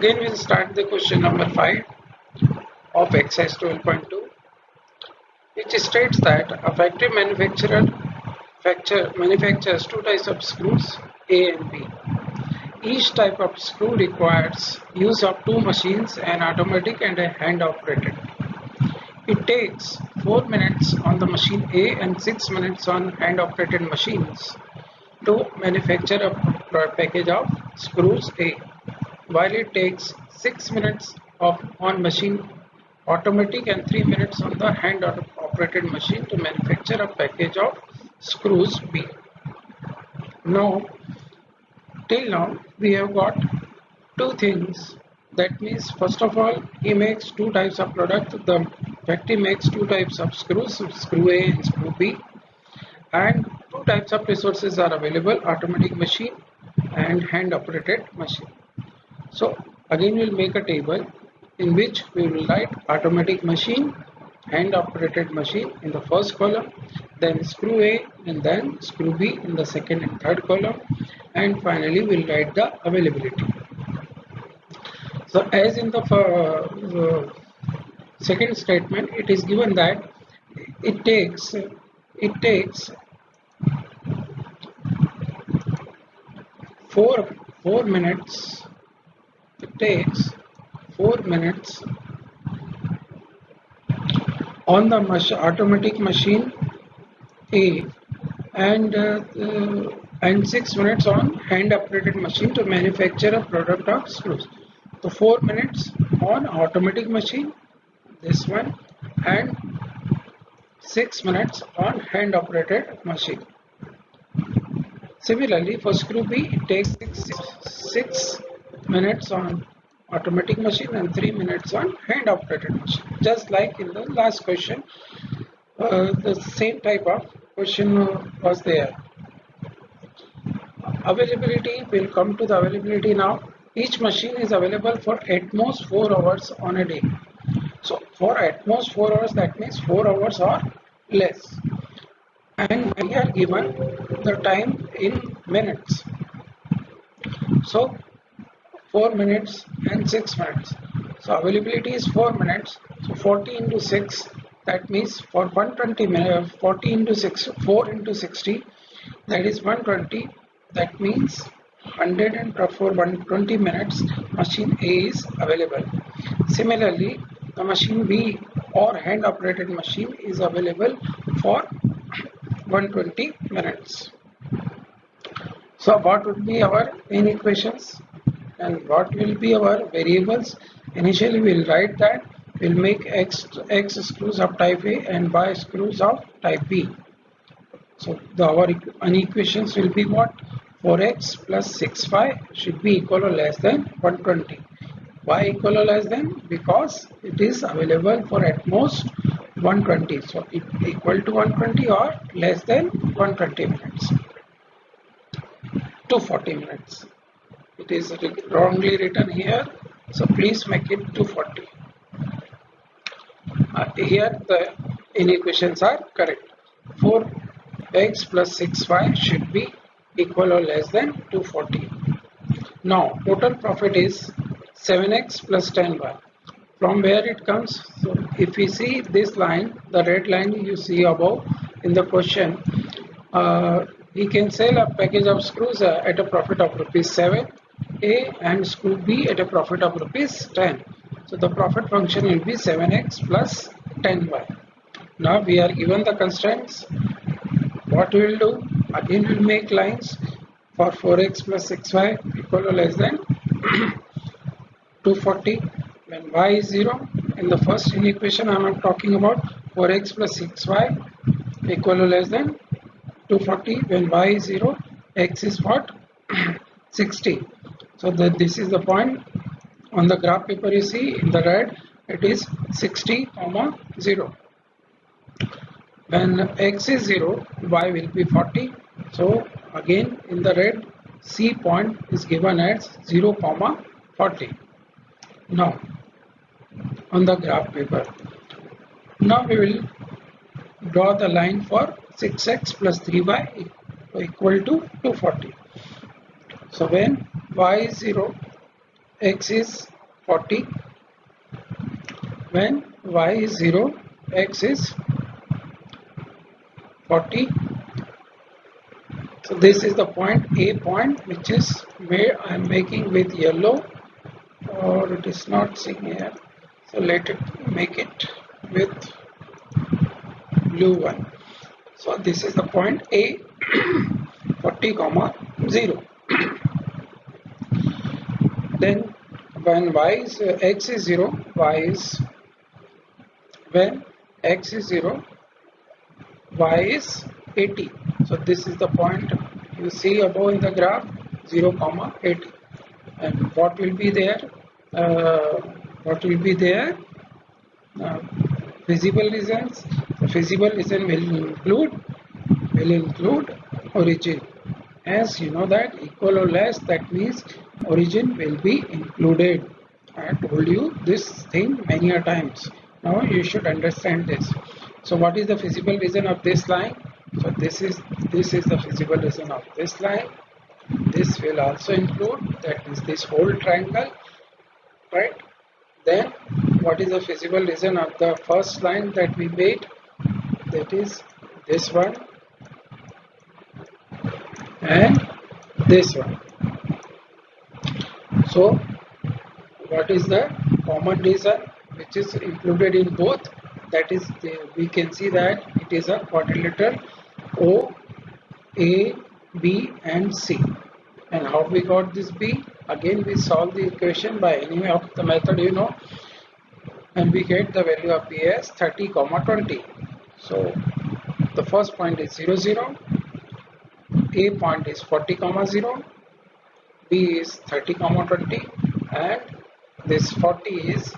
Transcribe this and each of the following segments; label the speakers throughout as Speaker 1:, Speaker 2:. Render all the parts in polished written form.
Speaker 1: Again we'll start the question number 5 of exercise 12.2, which states that a factory manufactures two types of screws, A and B. Each type of screw requires use of two machines, an automatic and a hand operated. It takes 4 minutes on the machine A and 6 minutes on hand operated machines to manufacture a package of screws A, while it takes 6 minutes on machine automatic and 3 minutes on the hand operated machine to manufacture a package of screws B. Now, till now we have got two things. That means, first of all, he makes two types of product. The factory makes two types of screws, screw A and screw B, and two types of resources are available: automatic machine and hand operated machine. So again we'll make a table in which we will write automatic machine, hand operated machine in the first column, then screw A and then screw B in the second and third column, and finally we'll write the availability. So as in the second statement, it is given that it takes 4 minutes. It takes 4 minutes on the automatic machine A and 6 minutes on hand operated machine to manufacture a product of screws. So 4 minutes on automatic machine, this one, and 6 minutes on hand operated machine. Similarly, for screw B, it takes 6 minutes on automatic machine and 3 minutes on hand operated machine. Just like in the last question, the same type of question was there. Availability, will come to the availability now. Each machine is available for at most 4 hours on a day. So for at most 4 hours, that means 4 hours or less. And we are given the time in minutes. So 4 minutes and 6 minutes. So availability is 4 minutes. So 40 into 6, that means for 120 minutes, 40 into 6, 4 into 60, that is 120. That means 100 and for 120 minutes machine A is available. Similarly, the machine B or hand operated machine is available for 120 minutes. So what would be our main equations and what will be our variables? Initially we will write that we will make X screws of type A and Y screws of type B. So our equations will be what? 4x plus 6y should be equal or less than 120. Why equal or less than? Because it is available for at most 120. So it equal to 120 or less than 120 minutes. 240 minutes. It is wrongly written here. So please make it 240. Here the inequations are correct. 4x plus 6y should be equal or less than 240. Now total profit is 7x plus 10y. From where it comes? So if we see this line, the red line you see above in the question, we can sell a package of screws at a profit of rupees 7 A and screw B at a profit of rupees 10. So the profit function will be 7x plus 10y. Now we are given the constraints. What we will do? Again we will make lines for 4x plus 6y equal or less than 240 when y is 0. In the first equation I am talking about 4x plus 6y equal or less than 240 when y is 0, x is what? 60. So this is the point on the graph paper. You see in the red it is 60, 0. When x is 0, y will be 40. So again in the red, C point is given as 0, 40. Now on the graph paper, now we will draw the line for 6x plus 3y equal to 240. So when y is 0, x is 40. When y is 0, x is 40. So this is the point, A point, which is where I am making with yellow, or it is not seen here. So let it make it with blue one. So this is the point A 40 comma 0. Then when x is 0, when x is 0, y is 80. So this is the point you see above in the graph, 0 comma 80. And what will be there? Feasible regions. The feasible region will include origin. As you know that equal or less, that means origin will be included. I told you this thing many a times. Now you should understand this. So what is the feasible region of this line? So this is the feasible region of this line. This will also include, that is this whole triangle, right? Then what is the feasible region of the first line that we made? That is this one and this one. So what is the common region which is included in both? That is, we can see that it is a quadrilateral O, A, B and C. And how we got this B? Again we solve the equation by any of the method you know, and we get the value of B as 30 comma 20. So the first point is 0 0, A point is 40 comma 0, B is 30 comma 20, and this 40 is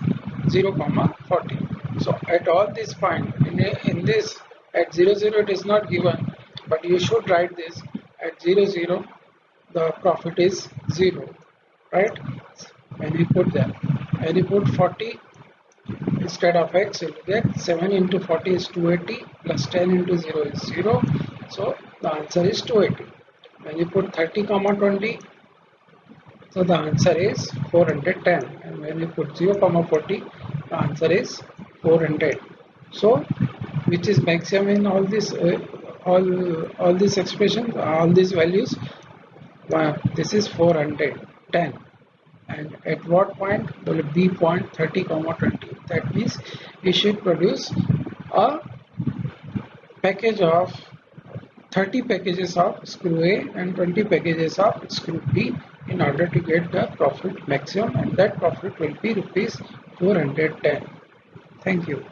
Speaker 1: 0 comma 40. So at all this point in this, at 0 0 it is not given, but you should write this at 0 0 the profit is 0, right? When you put that, when you put 40 instead of x, you will get 7 into 40 is 280 plus 10 into 0 is 0. So the answer is 280. When you put 30 comma 20, so the answer is 410. And when you put 0 comma 40, the answer is 400. So which is maximum in all this all these expressions, all these values? This is 410. And at what point? Will B point 30 comma 20. That means we should produce a package of 30 packages of screw A and 20 packages of screw B in order to get the profit maximum, and that profit will be rupees 410. Thank you.